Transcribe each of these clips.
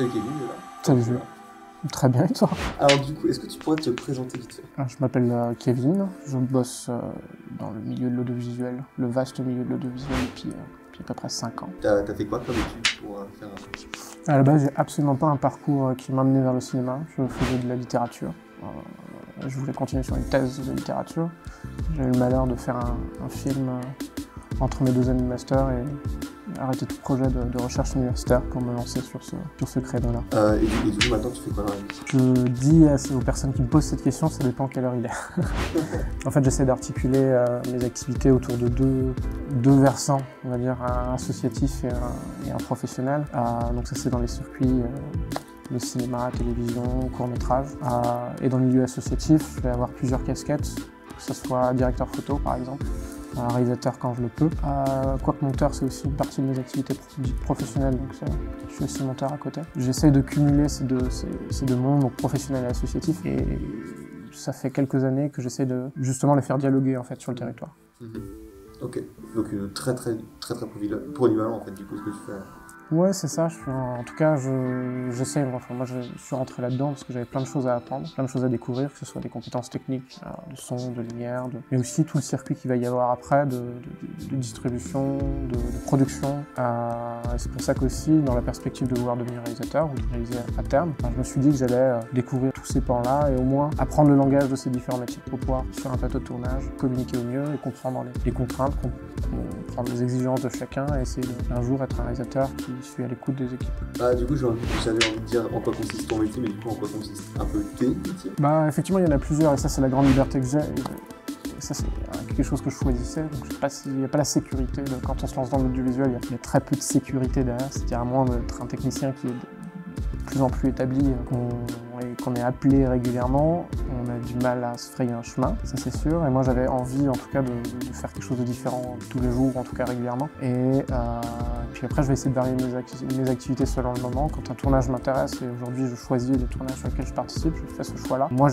Salut Kevin, là. Salut Jules. Très bien, et toi? Alors du coup, est-ce que tu pourrais te présenter vite fait? Je m'appelle Kevin, je bosse dans le milieu de l'audiovisuel, le vaste milieu de l'audiovisuel depuis à peu près 5 ans. T'as fait quoi comme études pour faire À la base, j'ai absolument pas un parcours qui m'a mené vers le cinéma, je faisais de la littérature. Je voulais continuer sur une thèse de littérature. J'ai eu le malheur de faire un film entre mes 2 années de master et arrêter tout projet de recherche universitaire pour me lancer sur ce créneau-là. et du coup, maintenant, tu fais quoi dans la vie? Je dis aux personnes qui me posent cette question, ça dépend quelle heure il est. En fait, j'essaie d'articuler mes activités autour de deux versants, on va dire, un associatif et un professionnel. Donc ça, c'est dans les circuits le cinéma, télévision, court-métrage. Et dans le milieu associatif, je vais avoir plusieurs casquettes, que ce soit directeur photo, par exemple, réalisateur quand je le peux. Quoique monteur, c'est aussi une partie de mes activités professionnelles, donc je suis aussi monteur à côté. J'essaie de cumuler ces deux mondes, donc professionnel et associatif, et ça fait quelques années que j'essaie de justement les faire dialoguer en fait sur le territoire. Ok, donc très polyvalent en fait du coup ce que tu fais. Ouais, c'est ça. En tout cas, j'essaie. Enfin, moi, je suis rentré là-dedans parce que j'avais plein de choses à apprendre, plein de choses à découvrir, que ce soit des compétences techniques, de son, de lumière, mais aussi tout le circuit qu'il va y avoir après, de distribution, de production. C'est pour ça qu'aussi, dans la perspective de vouloir devenir réalisateur ou de réaliser à terme, je me suis dit que j'allais découvrir tous ces pans-là et au moins apprendre le langage de ces différents métiers pour pouvoir, sur un plateau de tournage, communiquer au mieux et comprendre les contraintes, comprendre les exigences de chacun et essayer d'un jour être un réalisateur qui suis à l'écoute des équipes. Du coup, j'avais envie de dire en quoi consiste ton métier, mais du coup, en quoi consiste un peu tes métiers? Effectivement, il y en a plusieurs, et ça, c'est la grande liberté que j'ai. Et ça, c'est quelque chose que je choisissais. Donc, je sais pas s'il n'y a pas la sécurité. Quand on se lance dans l'audiovisuel, il y a très peu de sécurité derrière. C'est-à-dire, à moins d'être un technicien qui est de plus en plus établi, qu'on est appelé régulièrement, on a du mal à se frayer un chemin, ça c'est sûr. Et moi j'avais envie en tout cas de faire quelque chose de différent tous les jours, en tout cas régulièrement. Et puis après je vais essayer de varier mes activités selon le moment. Quand un tournage m'intéresse, et aujourd'hui je choisis les tournages sur lesquels je participe, je fais ce choix-là. Moi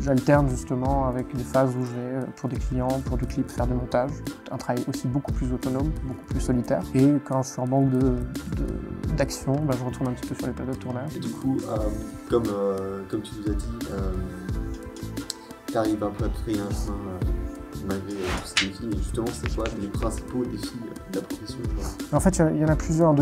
j'alterne justement avec des phases où je vais pour des clients, pour du clip, faire du montage. Un travail aussi beaucoup plus autonome, beaucoup plus solitaire. Et quand je suis en manque d'action, je retourne un petit peu sur les plateaux de tournage. Et du coup, comme tu nous as dit, tu arrives un peu à te créer un chemin malgré tous ces défis. Et justement, c'est quoi les principaux défis de la profession? En fait, il y en a plusieurs.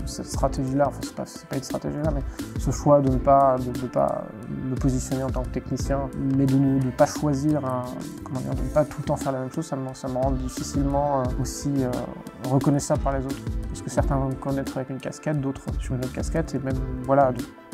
Cette stratégie-là, enfin c'est pas une stratégie-là, mais ce choix de ne pas me positionner en tant que technicien, mais de ne pas choisir, de ne pas tout le temps faire la même chose, ça me rend difficilement aussi reconnaissable par les autres. Parce que certains vont me connaître avec une casquette, d'autres sur une autre casquette, et même voilà,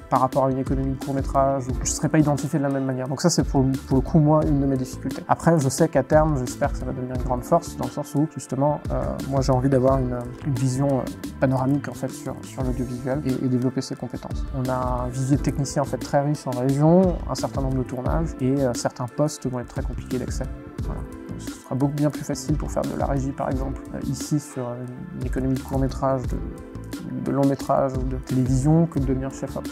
par rapport à une économie de court-métrage, où je ne serais pas identifié de la même manière. Donc ça, c'est pour le coup, moi, une de mes difficultés. Après, je sais qu'à terme, j'espère que ça va devenir une grande force, dans le sens où, justement, moi, j'ai envie d'avoir une vision panoramique, en fait, sur l'audiovisuel et développer ses compétences. On a un vivier de techniciens, en fait, très riche en région, un certain nombre de tournages, et certains postes vont être très compliqués d'accès. Voilà. Ce sera bien plus facile pour faire de la régie, par exemple, ici, sur une économie de court-métrage, de long-métrage ou de télévision, que de devenir chef-op.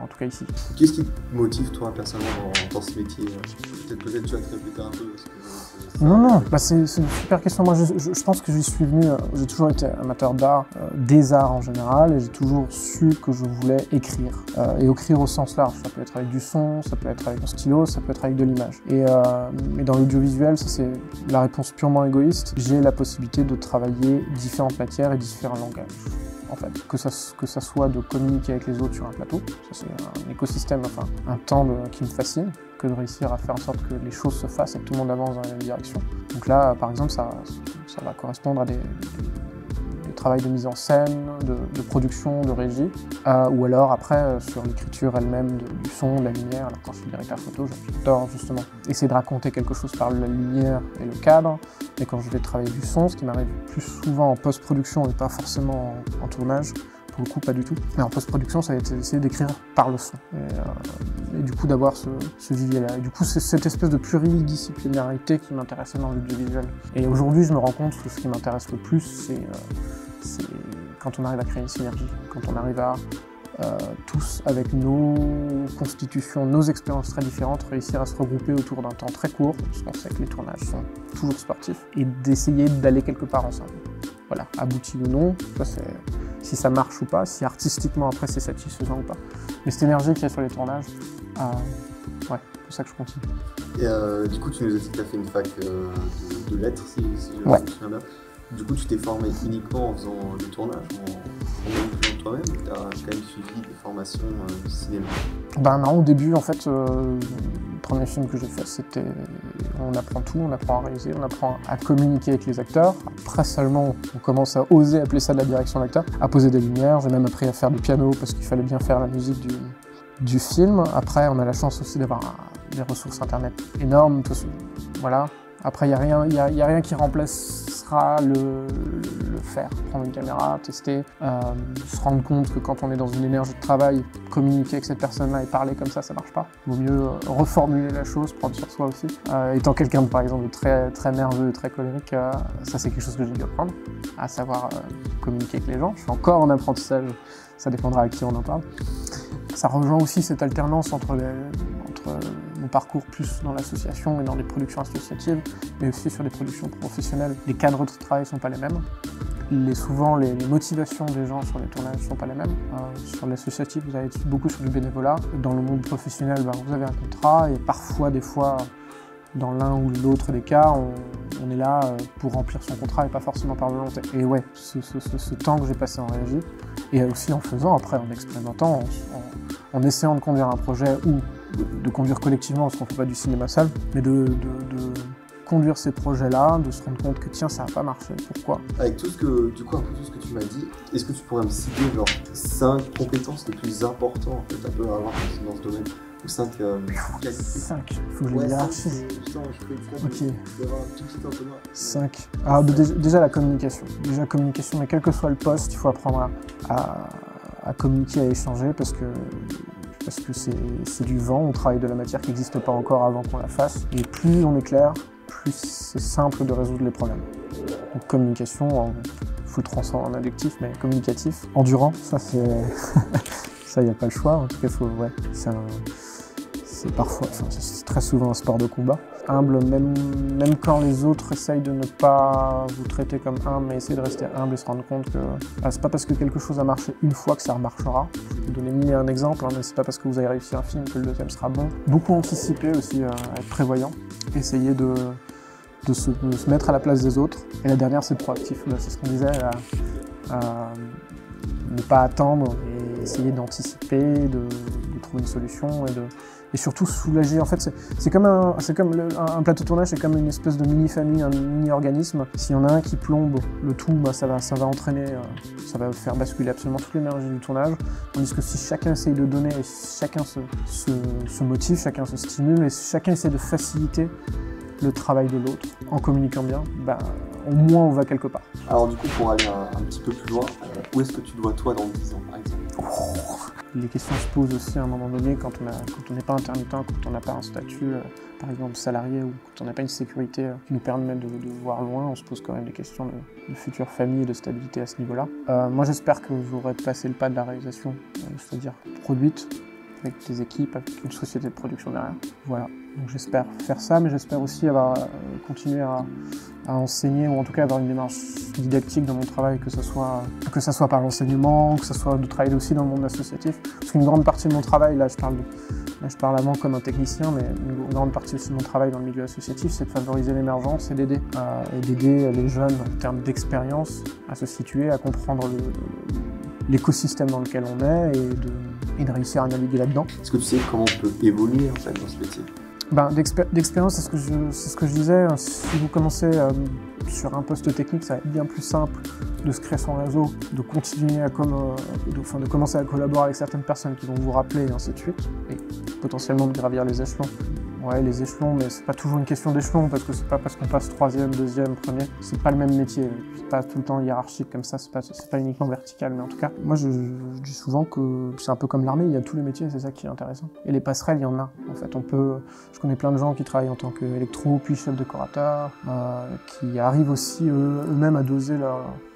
En tout cas ici. Qu'est-ce qui te motive toi personnellement dans ce métier? Peut-être tu vas te répéter un peu parce que Non, c'est une super question. Moi je pense que j'y suis venu, j'ai toujours été amateur d'art, des arts en général, et j'ai toujours su que je voulais écrire. Et écrire au sens large, ça peut être avec du son, ça peut être avec un stylo, ça peut être avec de l'image. Mais dans l'audiovisuel, ça c'est la réponse purement égoïste. J'ai la possibilité de travailler différentes matières et différents langages. En fait, que ça soit de communiquer avec les autres sur un plateau, ça c'est un écosystème, enfin un temps qui me fascine, que de réussir à faire en sorte que les choses se fassent et que tout le monde avance dans la même direction. Donc là, par exemple, ça va correspondre à des travail de mise en scène, de production, de régie, ou alors après sur l'écriture elle-même du son, de la lumière. Alors quand je suis directeur photo, j'adore justement essayer de raconter quelque chose par la lumière et le cadre, mais quand je vais travailler du son, ce qui m'arrive plus souvent en post-production et pas forcément en tournage, pour le coup pas du tout, mais en post-production ça va être essayer d'écrire par le son, et du coup d'avoir ce vivier-là. Et du coup c'est cette espèce de pluridisciplinarité qui m'intéressait dans l'audiovisuel. Et aujourd'hui je me rends compte que ce qui m'intéresse le plus, c'est quand on arrive à créer une synergie, quand on arrive à tous, avec nos constitutions, nos expériences très différentes, réussir à se regrouper autour d'un temps très court, parce qu'on sait que les tournages sont toujours sportifs, et d'essayer d'aller quelque part ensemble. Voilà, abouti ou non, ça si ça marche ou pas, si artistiquement après c'est satisfaisant ou pas. Mais cette énergie qu'il y a sur les tournages, ouais, c'est pour ça que je continue. Et du coup, tu nous as dit que tu as fait une fac de lettres, si je Ouais. me souviens bien. Du coup, tu t'es formé uniquement en faisant du tournage, en manipulant toi-même, ou tu as quand même suivi des formations de cinéma? Ben non, au début, en fait, le premier film que j'ai fait, c'était... On apprend tout, on apprend à réaliser, on apprend à communiquer avec les acteurs. Après seulement, on commence à oser appeler ça de la direction d'acteur, à poser des lumières. J'ai même appris à faire du piano parce qu'il fallait bien faire la musique du film. Après, on a la chance aussi d'avoir des ressources internet énormes. Voilà. Après, il n'y a rien qui remplacera le faire. Prendre une caméra, tester, se rendre compte que quand on est dans une énergie de travail, communiquer avec cette personne-là et parler comme ça marche pas. Il vaut mieux reformuler la chose, prendre sur soi aussi. Étant quelqu'un, par exemple, de très, très nerveux, très colérique, ça c'est quelque chose que j'ai dû apprendre, à savoir communiquer avec les gens. Je suis encore en apprentissage, ça dépendra à qui on en parle. Ça rejoint aussi cette alternance entre mon parcours plus dans l'association et dans les productions associatives, mais aussi sur des productions professionnelles. Les cadres de travail ne sont pas les mêmes. Souvent, les motivations des gens sur les tournages ne sont pas les mêmes. Sur l'associatif, vous allez beaucoup sur du bénévolat. Dans le monde professionnel, vous avez un contrat et parfois, des fois, dans l'un ou l'autre des cas, on est là pour remplir son contrat et pas forcément par volonté. Et ouais, ce temps que j'ai passé en régie, et aussi en faisant, après, en expérimentant, en essayant de conduire un projet ou de conduire collectivement, parce qu'on ne fait pas du cinéma seul, mais de conduire ces projets-là, de se rendre compte que tiens, ça n'a pas marché, pourquoi? Avec tout ce que, du coup, un peu tout ce que tu m'as dit, est-ce que tu pourrais me citer genre 5 compétences les plus importantes en fait, à peu avoir dans ce domaine? Ou 5 qualités? 5, il faut que je les hiérarchise. Justement, je fais exprès Ok. d'avoir un tout petit entonnoir. 5. Déjà la communication. Déjà communication, mais quel que soit le poste, il faut apprendre à communiquer, à échanger, parce que c'est du vent, on travaille de la matière qui n'existe pas encore avant qu'on la fasse. Et plus on est clair, plus c'est simple de résoudre les problèmes. Donc communication, il faut le transformer en adjectif, mais communicatif. Endurant, ça c'est... ça, il n'y a pas le choix. En tout cas, ouais, c'est parfois, c'est très souvent un sport de combat. Humble, même quand les autres essayent de ne pas vous traiter comme humble, mais essayez de rester humble et se rendre compte que c'est pas parce que quelque chose a marché une fois que ça remarchera. Je vais vous donner mille et un exemples, mais c'est pas parce que vous avez réussi un film que le deuxième sera bon. Beaucoup anticiper aussi, être prévoyant, essayer de se mettre à la place des autres. Et la dernière, c'est proactif. C'est ce qu'on disait, ne pas attendre et essayer d'anticiper, de trouver une solution et surtout soulager. En fait, c'est comme un plateau de tournage, c'est comme une espèce de mini-famille, un mini-organisme. S'il y en a un qui plombe le tout, ça va entraîner, ça va faire basculer absolument toute l'énergie du tournage. Tandis que si chacun essaye de donner, et si chacun se motive, chacun se stimule et si chacun essaie de faciliter le travail de l'autre en communiquant bien, au moins on va quelque part. Alors du coup, pour aller un petit peu plus loin, où est-ce que tu dois toi dans 10 ans par exemple? Les questions se posent aussi à un moment donné quand on n'est pas intermittent, quand on n'a pas un statut, par exemple salarié, ou quand on n'a pas une sécurité qui nous permet de voir loin, on se pose quand même des questions de future famille et de stabilité à ce niveau-là. Moi j'espère que j'aurai passé le pas de la réalisation, c'est-à-dire produite, avec des équipes, avec une société de production derrière. Voilà. Donc j'espère faire ça, mais j'espère aussi continuer à enseigner, ou en tout cas avoir une démarche didactique dans mon travail, que ce soit par l'enseignement, que ce soit de travailler aussi dans le monde associatif. Parce qu'une grande partie de mon travail, là je parle avant comme un technicien, mais une grande partie aussi de mon travail dans le milieu associatif, c'est de favoriser l'émergence et d'aider les jeunes en termes d'expérience à se situer, à comprendre l'écosystème dans lequel on est et de réussir à naviguer là-dedans. Est-ce que tu sais comment on peut évoluer en fait dans ce métier? D'expérience, c'est ce que je disais. Si vous commencez sur un poste technique, ça va être bien plus simple de se créer son réseau, de continuer de commencer à collaborer avec certaines personnes qui vont vous rappeler et ainsi de suite, et potentiellement de gravir les échelons. Ouais, les échelons, mais c'est pas toujours une question d'échelon, parce que c'est pas parce qu'on passe 3e, 2e, 1er, c'est pas le même métier. C'est pas tout le temps hiérarchique comme ça, c'est pas uniquement vertical, mais en tout cas, moi je dis souvent que c'est un peu comme l'armée, il y a tous les métiers, c'est ça qui est intéressant. Et les passerelles, il y en a, en fait. Je connais plein de gens qui travaillent en tant qu'électro, puis chef décorateur, qui arrivent aussi eux-mêmes à doser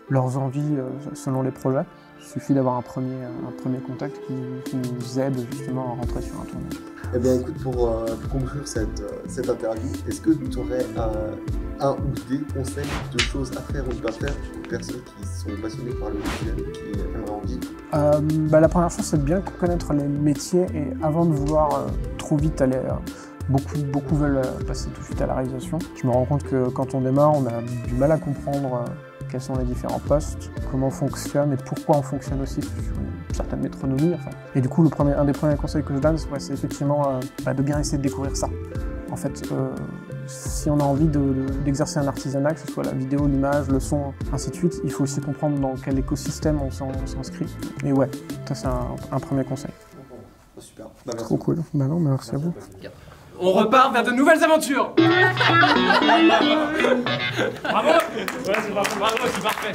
leurs envies selon les projets. Il suffit d'avoir un premier contact qui nous aide justement à rentrer sur un tournage. Eh bien écoute, pour conclure cette interview, est-ce que tu aurais un ou des conseils de choses à faire ou ne pas faire pour les personnes qui sont passionnées par le visuel, qui aimeraient en vivre? La première chose, c'est de bien connaître les métiers et avant de vouloir trop vite aller... Beaucoup veulent passer tout de suite à la réalisation. Je me rends compte que quand on démarre, on a du mal à comprendre quels sont les différents postes, comment on fonctionne et pourquoi on fonctionne aussi sur une certaine métronomie. Enfin. Et du coup, un des premiers conseils que je donne, c'est effectivement de bien essayer de découvrir ça. En fait, si on a envie d'exercer un artisanat, que ce soit la vidéo, l'image, le son, ainsi de suite, il faut aussi comprendre dans quel écosystème on s'inscrit. Et ouais, ça c'est un premier conseil. Super. Trop cool. Non, merci à vous. On repart vers de nouvelles aventures. Bravo. Ouais, c'est parfait.